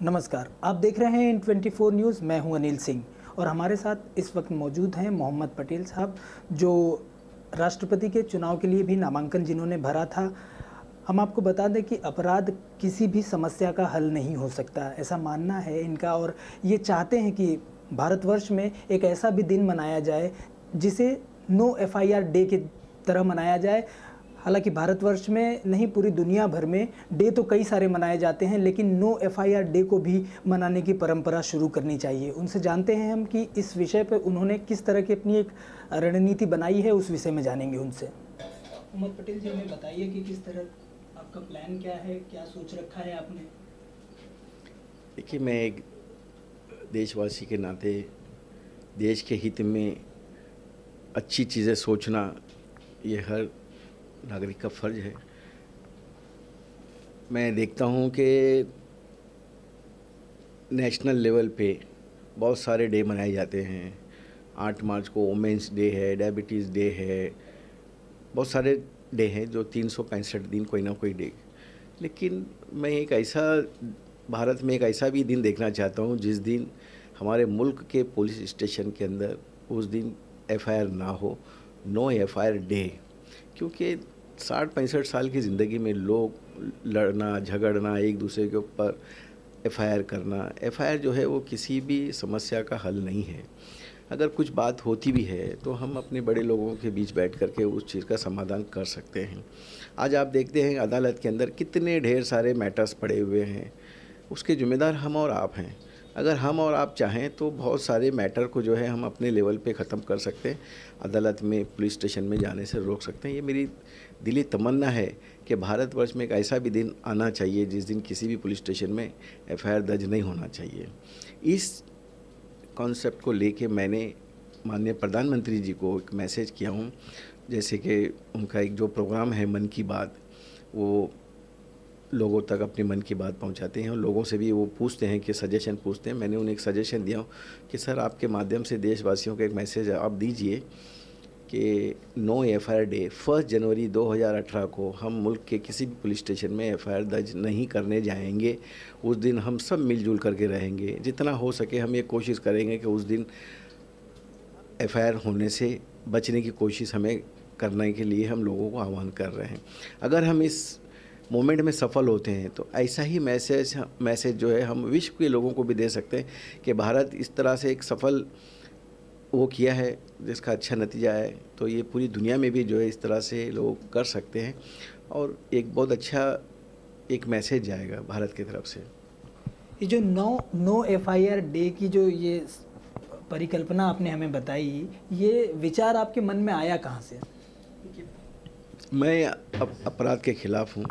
नमस्कार, आप देख रहे हैं N24 न्यूज़। मैं हूं अनिल सिंह और हमारे साथ इस वक्त मौजूद हैं मोहम्मद पटेल साहब, जो राष्ट्रपति के चुनाव के लिए भी नामांकन जिन्होंने भरा था। हम आपको बता दें कि अपराध किसी भी समस्या का हल नहीं हो सकता, ऐसा मानना है इनका, और ये चाहते हैं कि भारतवर्ष में एक ऐसा भी दिन मनाया जाए जिसे नो FIR डे की तरह मनाया जाए। हालांकि भारतवर्ष में नहीं, पूरी दुनिया भर में डे तो कई सारे मनाए जाते हैं, लेकिन नो FIR डे को भी मनाने की परंपरा शुरू करनी चाहिए। उनसे जानते हैं हम कि इस विषय पर उन्होंने किस तरह की अपनी एक रणनीति बनाई है, उस विषय में जानेंगे उनसे। मोहम्मद पटेल जी, हमें बताइए कि किस तरह आपका प्लान क्या है, क्या सोच रखा है आपने? देखिए, मैं एक देशवासी के नाते देश के हित में अच्छी चीज़ें सोचना ये हर नागरिक का फ़र्ज है। मैं देखता हूँ कि नेशनल लेवल पे बहुत सारे डे मनाए जाते हैं। 8 मार्च को वुमेंस डे है, डायबिटीज़ डे है, बहुत सारे डे हैं जो 365 दिन कोई ना कोई डे। लेकिन मैं भारत में एक ऐसा भी दिन देखना चाहता हूँ जिस दिन हमारे मुल्क के पुलिस स्टेशन के अंदर उस दिन FIR ना हो, नो FIR डे। क्योंकि 60-65 साल की ज़िंदगी में लोग लड़ना झगड़ना, एक दूसरे के ऊपर FIR करना, FIR जो है वो किसी भी समस्या का हल नहीं है। अगर कुछ बात होती भी है तो हम अपने बड़े लोगों के बीच बैठ करके उस चीज़ का समाधान कर सकते हैं। आज आप देखते हैं अदालत के अंदर कितने ढेर सारे मैटर्स पड़े हुए हैं, उसके ज़िम्मेदार हम और आप हैं। अगर हम और आप चाहें तो बहुत सारे मैटर को जो है हम अपने लेवल पे ख़त्म कर सकते हैं, अदालत में, पुलिस स्टेशन में जाने से रोक सकते हैं। ये मेरी दिली तमन्ना है कि भारतवर्ष में एक ऐसा भी दिन आना चाहिए जिस दिन किसी भी पुलिस स्टेशन में FIR दर्ज नहीं होना चाहिए। इस कॉन्सेप्ट को लेके मैंने माननीय प्रधानमंत्री जी को एक मैसेज किया हूँ। जैसे कि उनका एक जो प्रोग्राम है मन की बात, वो लोगों तक अपनी मन की बात पहुंचाते हैं और लोगों से भी वो पूछते हैं कि सजेशन पूछते हैं। मैंने उन्हें एक सजेशन दिया कि सर, आपके माध्यम से देशवासियों को एक मैसेज आप दीजिए कि नो FIR डे 1 जनवरी 2018 को हम मुल्क के किसी भी पुलिस स्टेशन में FIR दर्ज नहीं करने जाएंगे। उस दिन हम सब मिलजुल करके रहेंगे। जितना हो सके हम ये कोशिश करेंगे कि उस दिन FIR होने से बचने की कोशिश हमें करने के लिए हम लोगों को आह्वान कर रहे हैं। अगर हम इस मोमेंट में सफल होते हैं तो ऐसा ही मैसेज जो है हम विश्व के लोगों को भी दे सकते हैं कि भारत इस तरह से एक सफल वो किया है जिसका अच्छा नतीजा है। तो ये पूरी दुनिया में भी जो है इस तरह से लोग कर सकते हैं और एक बहुत अच्छा एक मैसेज जाएगा भारत की तरफ से। ये जो नो FIR डे की जो ये परिकल्पना आपने हमें बताई, ये विचार आपके मन में आया कहाँ से? मैं अपराध के ख़िलाफ़ हूँ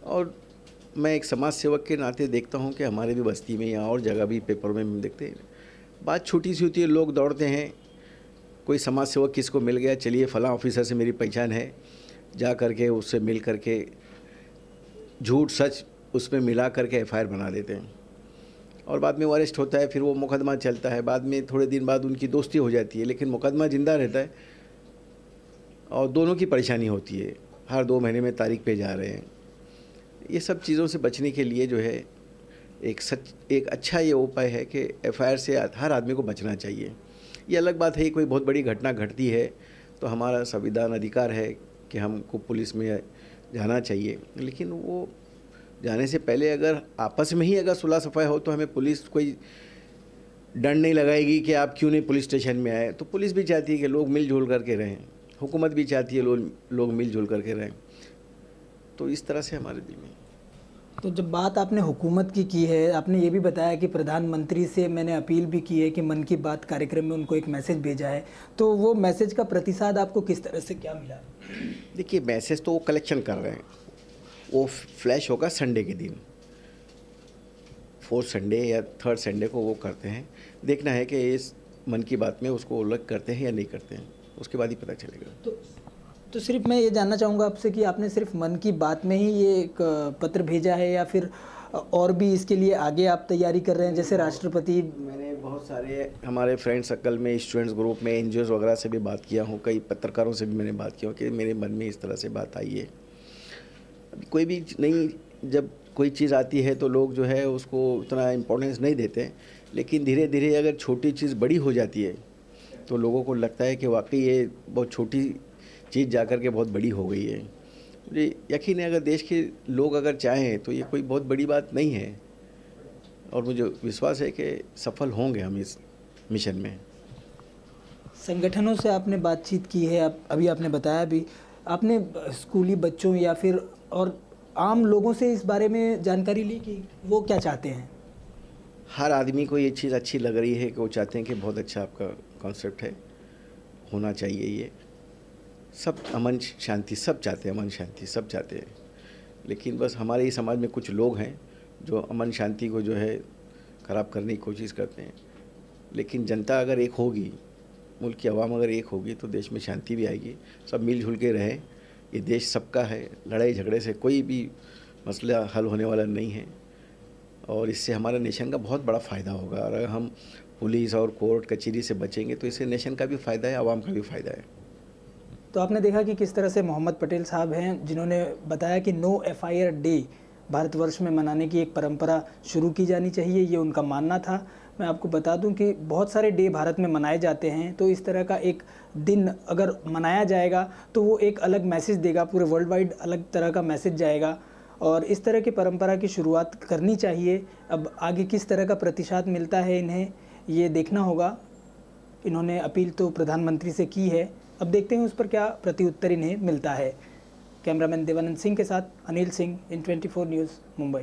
और मैं एक समाज सेवक के नाते देखता हूँ कि हमारे भी बस्ती में या और जगह भी पेपर में हम देखते हैं, बात छोटी सी होती है, लोग दौड़ते हैं, कोई समाज सेवक किसको मिल गया, चलिए फ़लाँ ऑफिसर से मेरी पहचान है, जा करके उससे मिल करके झूठ सच उसमें मिला करके FIR बना देते हैं और बाद में वो अरेस्ट होता है। फिर वो मुकदमा चलता है, बाद में थोड़े दिन बाद उनकी दोस्ती हो जाती है, लेकिन मुकदमा ज़िंदा रहता है और दोनों की परेशानी होती है। हर 2 महीने में तारीख पे जा रहे हैं। ये सब चीज़ों से बचने के लिए जो है एक अच्छा ये उपाय है कि FIR से हर आदमी को बचना चाहिए। ये अलग बात है, कोई बहुत बड़ी घटना घटती है तो हमारा संविधान अधिकार है कि हमको पुलिस में जाना चाहिए, लेकिन वो जाने से पहले अगर आपस में ही अगर सुलह सफाई हो तो हमें पुलिस कोई दंड नहीं लगाएगी कि आप क्यों नहीं पुलिस स्टेशन में आए। तो पुलिस भी चाहती है कि लोग मिलजुल करके रहें, हुकूमत भी चाहती है लोग मिलजुल करके रहें। तो इस तरह से हमारे दिल में। तो जब बात आपने हुकूमत की है, आपने ये भी बताया कि प्रधानमंत्री से मैंने अपील भी की है कि मन की बात कार्यक्रम में उनको एक मैसेज भेजा है, तो वो मैसेज का प्रतिसाद आपको किस तरह से क्या मिला? देखिए, मैसेज तो वो कलेक्शन कर रहे हैं, वो फ्लैश होगा संडे के दिन, 4th संडे या 3rd संडे को वो करते हैं। देखना है कि इस मन की बात में उसको उल्लेख करते हैं या नहीं करते हैं, उसके बाद ही पता चलेगा। तो सिर्फ मैं ये जानना चाहूँगा आपसे कि आपने सिर्फ मन की बात में ही ये एक पत्र भेजा है या फिर और भी इसके लिए आगे आप तैयारी कर रहे हैं? जैसे राष्ट्रपति, मैंने बहुत सारे हमारे फ्रेंड सर्कल में, स्टूडेंट्स ग्रुप में, NGOs वगैरह से भी बात किया हूँ, कई पत्रकारों से भी मैंने बात किया कि मेरे मन में इस तरह से बात आई है। अभी कोई भी नहीं, जब कोई चीज़ आती है तो लोग जो है उसको उतना इम्पोर्टेंस नहीं देते, लेकिन धीरे धीरे अगर छोटी चीज़ बड़ी हो जाती है तो लोगों को लगता है कि वाकई ये बहुत छोटी चीज़ जाकर के बहुत बड़ी हो गई है। मुझे यकीन है अगर देश के लोग अगर चाहें तो ये कोई बहुत बड़ी बात नहीं है, और मुझे विश्वास है कि सफल होंगे हम इस मिशन में। संगठनों से आपने बातचीत की है, अभी आपने बताया भी, आपने स्कूली बच्चों या फिर और आम लोगों से इस बारे में जानकारी ली कि वो क्या चाहते हैं? हर आदमी को ये चीज़ अच्छी लग रही है कि वो चाहते हैं कि बहुत अच्छा आपका कॉन्सेप्ट है, होना चाहिए ये। सब अमन शांति सब चाहते हैं, अमन शांति सब चाहते हैं, लेकिन बस हमारे ही समाज में कुछ लोग हैं जो अमन शांति को जो है ख़राब करने की कोशिश करते हैं। लेकिन जनता अगर एक होगी, मुल्क की आवाम अगर एक होगी तो देश में शांति भी आएगी। सब मिलजुल के रहें, ये देश सबका है, लड़ाई झगड़े से कोई भी मसला हल होने वाला नहीं है, और इससे हमारे नेशन का बहुत बड़ा फ़ायदा होगा। और अगर हम पुलिस और कोर्ट कचहरी से बचेंगे तो इससे नेशन का भी फ़ायदा है, आवाम का भी फ़ायदा है। तो आपने देखा कि किस तरह से मोहम्मद पटेल साहब हैं जिन्होंने बताया कि नो FIR डे भारतवर्ष में मनाने की एक परंपरा शुरू की जानी चाहिए, ये उनका मानना था। मैं आपको बता दूं कि बहुत सारे डे भारत में मनाए जाते हैं, तो इस तरह का एक दिन अगर मनाया जाएगा तो वो एक अलग मैसेज देगा, पूरे वर्ल्ड वाइड अलग तरह का मैसेज जाएगा, और इस तरह की परंपरा की शुरुआत करनी चाहिए। अब आगे किस तरह का प्रतिशत मिलता है इन्हें, ये देखना होगा। इन्होंने अपील तो प्रधानमंत्री से की है, अब देखते हैं उस पर क्या प्रत्युत्तर इन्हें मिलता है। कैमरामैन देवानंद सिंह के साथ अनिल सिंह, इन 24 न्यूज़, मुंबई।